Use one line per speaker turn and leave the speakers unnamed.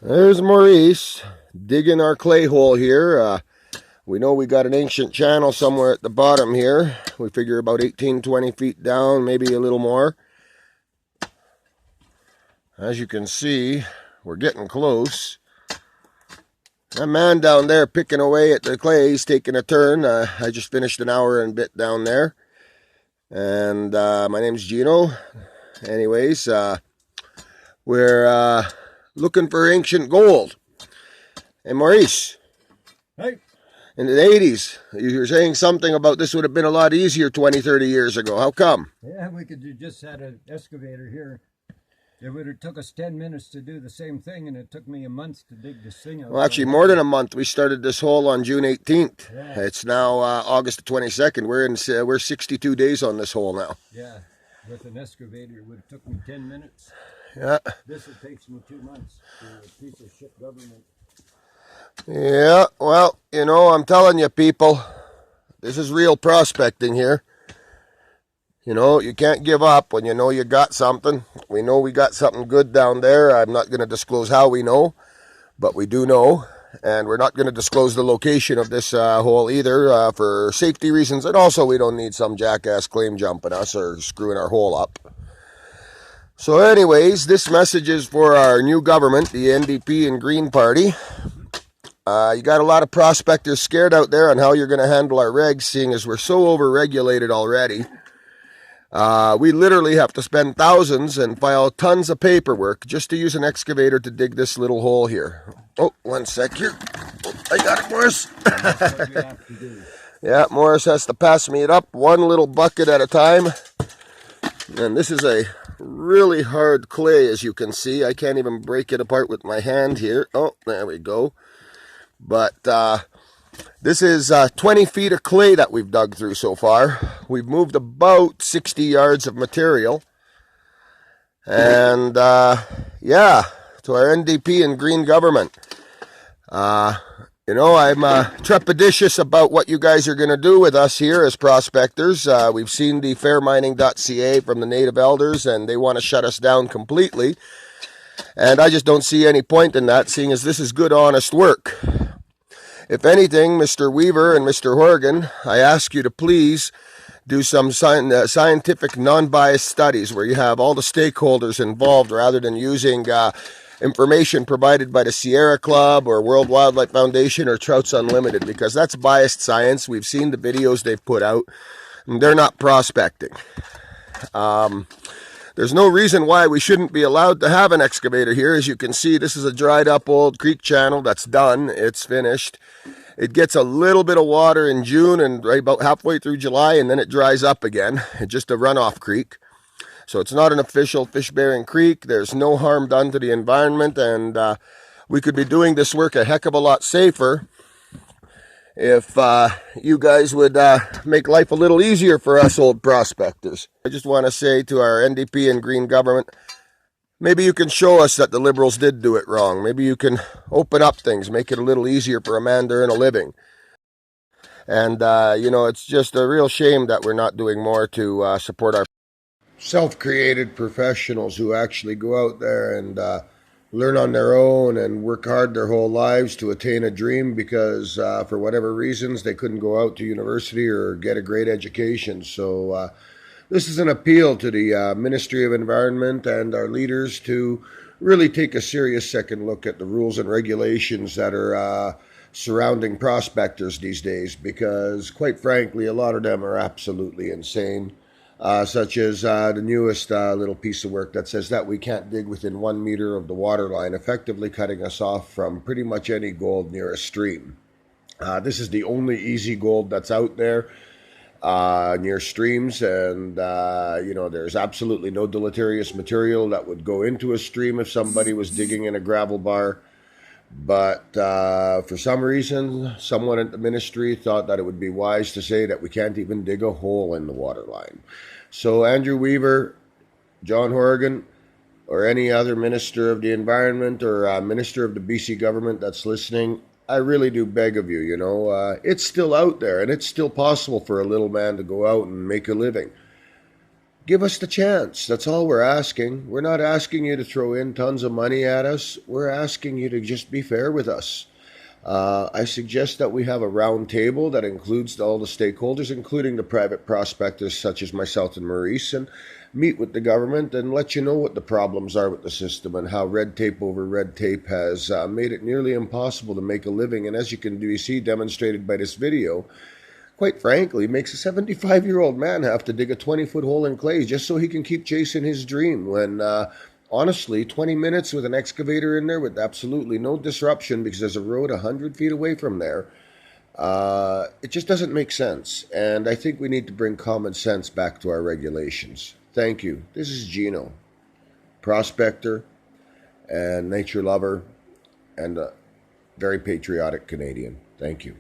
There's Maurice digging our clay hole here. We know we got an ancient channel somewhere at the bottom here. We figure about 18-20 feet down, maybe a little more. As you can see, we're getting close. That man down there picking away at the clay, he's taking a turn. I just finished an hour and a bit down there. And my name's Gino. Anyways, we're looking for ancient gold. Hey, Maurice.
Hey.
In the 80s, you were saying something about this would have been a lot easier 20, 30 years ago. How come?
Yeah, we could have just had an excavator here. It would have took us 10 minutes to do the same thing, and it took me a month to dig this thing out.
Well, actually, more than a month. We started this hole on June 18th. Yeah. It's now August 22nd. We're 62 days on this hole now.
Yeah, with an excavator, it would have took me 10 minutes.
Yeah.
This would take me 2 months for a piece of shit government.
Yeah, well, you know, I'm telling you, people, this is real prospecting here. You know, you can't give up when you know you got something. We know we got something good down there. I'm not going to disclose how we know, but we do know. And we're not going to disclose the location of this hole either for safety reasons. And also, we don't need some jackass claim jumping us or screwing our hole up. So anyways, this message is for our new government, the NDP and Green Party. You got a lot of prospectors scared out there on how you're going to handle our regs, seeing as we're so over-regulated already. We literally have to spend thousands and file tons of paperwork just to use an excavator to dig this little hole here. Oh, 1 sec here. Oh, I got it, Morris.
That's what we have to do.
Yeah, Morris has to pass me it up one little bucket at a time. And this is a really hard clay, as you can see. I can't even break it apart with my hand here. Oh, there we go. But this is 20 feet of clay that we've dug through so far. We've moved about 60 yards of material. And, yeah, to our NDP and Green government. You know, I'm trepidatious about what you guys are going to do with us here as prospectors. We've seen the fairmining.ca from the native elders, and they want to shut us down completely. And I just don't see any point in that, seeing as this is good, honest work. If anything, Mr. Weaver and Mr. Horgan, I ask you to please do some scientific, non-biased studies where you have all the stakeholders involved rather than using information provided by the Sierra Club or World Wildlife Foundation or Trouts Unlimited, because that's biased science. We've seen the videos they've put out, and they're not prospecting. There's no reason why we shouldn't be allowed to have an excavator here. As you can see, this is a dried up old creek channel that's done. It's finished. It gets a little bit of water in June and right about halfway through July, and then it dries up again. It's just a runoff creek. So it's not an official fish-bearing creek. There's no harm done to the environment, and we could be doing this work a heck of a lot safer if you guys would make life a little easier for us old prospectors. I just want to say to our NDP and Green government, maybe you can show us that the Liberals did do it wrong. Maybe you can open up things, make it a little easier for a man to earn a living. And, you know, it's just a real shame that we're not doing more to support our self-created professionals who actually go out there and learn on their own and work hard their whole lives to attain a dream because for whatever reasons they couldn't go out to university or get a great education. So this is an appeal to the Ministry of Environment and our leaders to really take a serious second look at the rules and regulations that are surrounding prospectors these days, because quite frankly a lot of them are absolutely insane. Such as the newest little piece of work that says that we can't dig within 1 meter of the water line, effectively cutting us off from pretty much any gold near a stream. This is the only easy gold that's out there near streams, and you know, there's absolutely no deleterious material that would go into a stream if somebody was digging in a gravel bar. But for some reason, someone at the ministry thought that it would be wise to say that we can't even dig a hole in the water line. So Andrew Weaver, John Horgan, or any other minister of the environment or minister of the BC government that's listening, I really do beg of you, you know, it's still out there and it's still possible for a little man to go out and make a living. Give us the chance. That's all we're asking. We're not asking you to throw in tons of money at us. We're asking you to just be fair with us. I suggest that we have a round table that includes all the stakeholders, including the private prospectors such as myself and Maurice, and meet with the government and let you know what the problems are with the system and how red tape over red tape has made it nearly impossible to make a living. And as you can see demonstrated by this video, quite frankly, makes a 75-year-old man have to dig a 20-foot hole in clay just so he can keep chasing his dream when honestly, 20 minutes with an excavator in there with absolutely no disruption because there's a road 100 feet away from there, it just doesn't make sense. And I think we need to bring common sense back to our regulations. Thank you. This is Gino, prospector and nature lover and a very patriotic Canadian. Thank you.